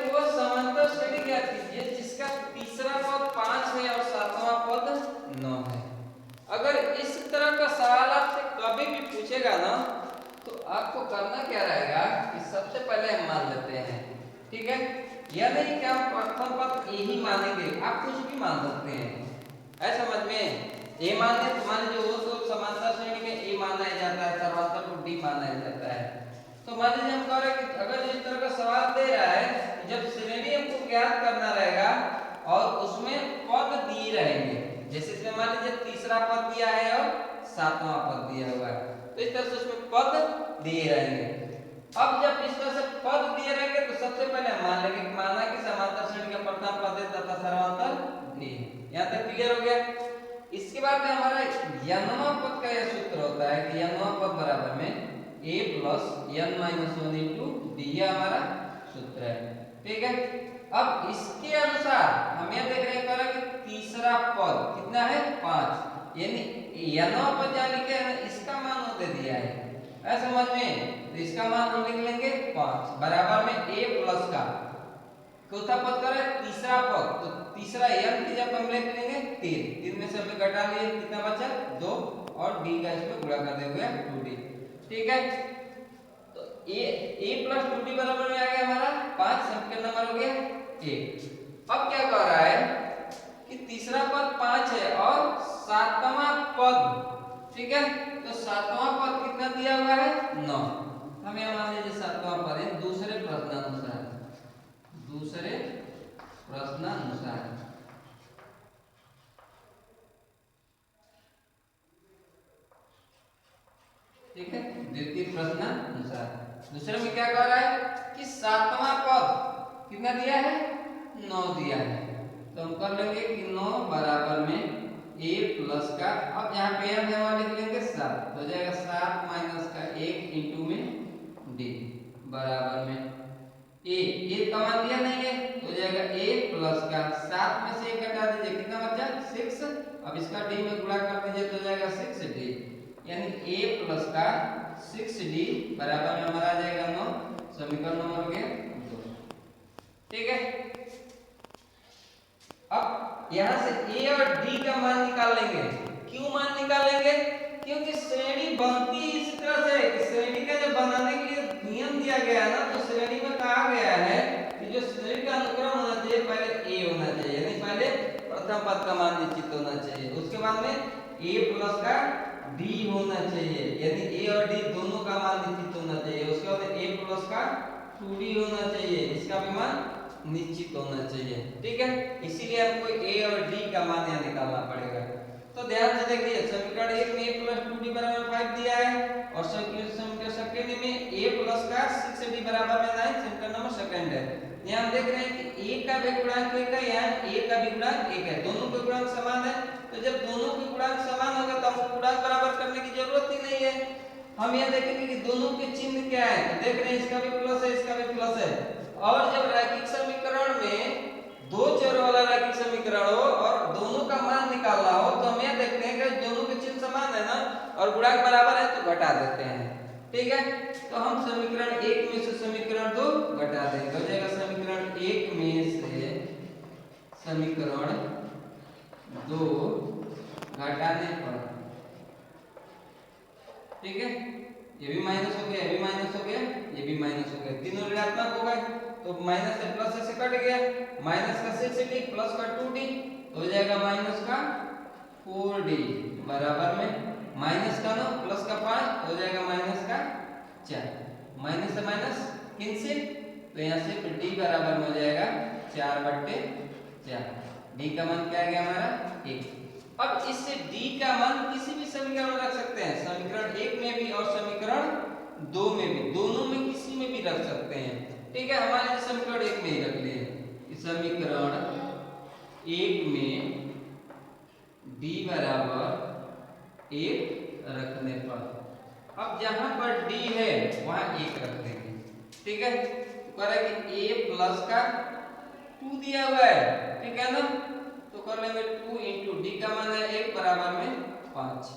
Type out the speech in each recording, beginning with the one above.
कि वह समांतर श्रेणी ज्ञात कीजिए जिसका तीसरा पद 5 है और सातवां पद 9 है। अगर इस तरह का सवाल आपसे कभी भी पूछेगा ना तो आपको करना क्या रहेगा कि सबसे पहले हम मान लेते हैं, ठीक है। यह नहीं कि हम प्रथम पद ए ही मानेंगे, आप कुछ भी मान सकते हैं। है समझ में? ए माने तो मान लीजिए वो तो समांतर श्रेणी में ए माना जाता है, सर्वांतर को डी माना जाता है। तो मान लीजिए हम कह रहे हैं कि अगर इस तरह का सवाल दे रहा है कि जब श्रेणी हमको ज्ञात करना रहेगा और उसमें पद दिए रहेंगे, जैसे इसमें मान लीजिए तीसरा पद दिया है और सातवां पद दिया हुआ है, तो इस तरह से उसमें पद दिए रहेंगे। अब जब इस तरह से पद दिए रहेंगे तो सबसे पहले हम मान लेंगे, माना कि समांतर श्रेणी का प्रथम पद है तथा सर्वांतर डी। यहाँ तक क्लियर हो गया। इसके बाद में हमारा n वां पद का यह सूत्र होता है कि n वां पद बराबर में a plus n minus 1 into D, हमारा सूत्र है, ठीक है। अब इसके अनुसार हम यह देख रहे हैं कि तीसरा पद कितना है 5, यानी n वां पद जहाँ लिखे हैं इसका मान दे दिया है, समझ में? तो इसका मान हम लिख लेंगे 5 बराबर में a प्लस का चौथा पद का है तीसरा पद, तो तीसरा n की जब हम लिख लेंगे 3 में से हमने घटा लिए, कितना बचा 2 और d का इसमें गुणा कर देंगे 2d, ठीक है। तो a प्लस 2d बराबर में आ गया हमारा 5, समीकरण नंबर हो गया 1। अब क्या कह रहा है कि तीसरा पद 5 है और सातवां पद, ठीक है, तो सातवां पद कितना दिया हुआ है 9। हम यहां मान लीजिए सातवां पद है दूसरे प्रश्नानुसार, ठीक है, द्वितीय प्रश्नानुसार। दूसरे में क्या कह रहा है कि सातवां पद कितना दिया है 9 दिया है, तो हम कर लेंगे कि 9 बराबर में a प्लस का, अब यहाँ पे हम यहाँ लिख लेंगे 7, तो हो जाएगा 7 माइनस का 1 इंटू में d बराबर में a का मान दिया नहीं है, तो हो जाएगा a प्लस का 7 में से 1 घटा दीजिए, कितना बचा 6, अब इसका d में गुणा कर दीजिए तो हो जाएगा 6d, यानी a प्लस का 6d बराबर में हमारा आ जाएगा 9, समीकरण नंबर हो गया 2, ठीक है। अब यहाँ से a और d का मान निकाल लेंगे। क्यों मान निकालेंगे? क्योंकि श्रेणी बनती इस तरह से कि श्रेणी का जब बनाने के लिए नियम दिया गया है ना, तो श्रेणी में कहा गया है कि जो श्रेणी का अनुक्रम होना चाहिए पहले a होना चाहिए, यानी पहले प्रथम पद का मान निश्चित होना चाहिए, उसके बाद में a प्लस का d होना चाहिए, यानी a और d दोनों का मान निश्चित होना चाहिए, उसके बाद a प्लस का 2d होना चाहिए, इसका भी मान निश्चित होना चाहिए, ठीक है। इसीलिए हमको a और d का मान यहाँ निकालना पड़ेगा। तो ध्यान से देखिए, समीकरण 1 में a प्लस 2d बराबर 5 दिया है और समीकरण सेकंड में a प्लस का 6d बराबर में 9, समीकरण नंबर सेकंड है। यहाँ हम देख रहे हैं कि a का भी गुणांक 1 है, यहाँ a का भी गुणांक 1 है, दोनों के गुणांक समान है। तो जब दोनों के गुणांक समान होगा तो हमको गुणांक बराबर करने की जरूरत ही नहीं है। हम यह देखेंगे कि दोनों के चिन्ह क्या है, तो देख रहे हैं इसका भी प्लस है, इसका भी प्लस है। और जब रैखिक समीकरण में दो चर वाला रैखिक समीकरण हो और दोनों का मान निकालना हो तो हम यह देखते हैं कि दोनों के चिन्ह समान है ना और गुणांक बराबर है तो घटा देते हैं, ठीक है। तो हम समीकरण 1 में से समीकरण 2 घटा देंगे, हो जाएगा समीकरण 1 में से समीकरण 2 घटाने पर, ठीक है, ये भी माइनस हो गया, ये भी माइनस हो गया, ये भी माइनस हो गया, तीनों ऋणात्मक हो गए, तो माइनस से प्लस से कट गया, माइनस का 6d प्लस का 2d, तो हो जाएगा माइनस का 4d बराबर में माइनस का 9 प्लस का 5 हो जाएगा माइनस का 4, माइनस से माइनस कैंसिल, तो यहाँ से d बराबर में हो जाएगा 4/4, d का मान क्या आ गया हमारा 1। अब इससे d का मान किसी भी समीकरण में रख सकते हैं, समीकरण 1 में भी और समीकरण 2 में भी, दोनों में किसी में भी रख सकते हैं, ठीक है। हमारे समीकरण 1 में ही रख लिए, समीकरण 1 में d बराबर 1 रखने पर, अब जहां पर d है वहां 1 रख देंगे, ठीक है। तो कह रहा है कि a प्लस का 2 दिया हुआ है, ठीक है ना, तो कर लेंगे 2 इंटू डी का मान है 1 बराबर में 5,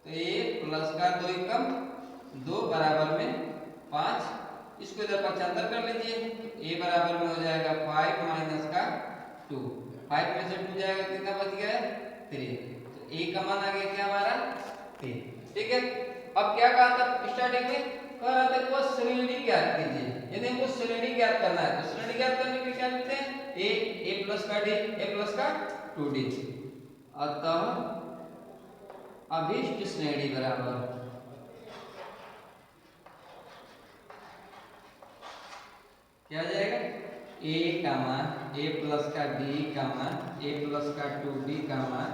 तो a प्लस का 2 एकम 2 बराबर में 5, इसको इधर पक्षांतर कर लीजिए। तो a बराबर में हो जाएगा 5 माइनस का 2। 5 में से 2 जाएगा, कितना बच गया है 3। तो a का मान आ गया क्या हमारा 3। ठीक है, अब क्या कहा था स्टार्टिंग में, कह रहा था वो श्रेणी ज्ञात कीजिए, यदि हमको श्रेणी ज्ञात करना है तो श्रेणी ज्ञात करने के लिए क्या लिखते हैं, a प्लस का d a प्लस का 2d। अतः अभीष्ट श्रेणी बराबर क्या हो जाएगा, a का मान a प्लस का d का मान a प्लस का 2d का मान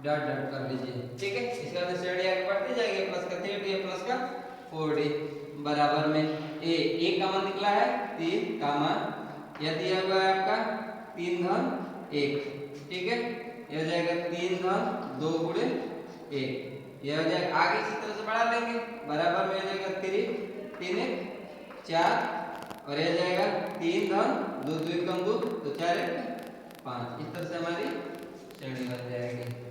डॉट डॉट कर लीजिए। ठीक है, इसके बाद श्रेणी आगे बढ़ती जाएगी, प्लस का 3d प्लस का 4d बराबर में a का मान निकला है 3 का मान यह दिया हुआ है आपका 3 धन 1। ठीक है, यह हो जाएगा 3 धन 2 गुणे 1, यह हो जाएगा आगे इसी तरह से बढ़ा लेंगे, बराबर में हो जाएगा 3 3 1 4 और यह जाएगा 3 धन 2 2 कम 2 तो 4 1 5। इस तरह से हमारी श्रेणी बन जाएगी।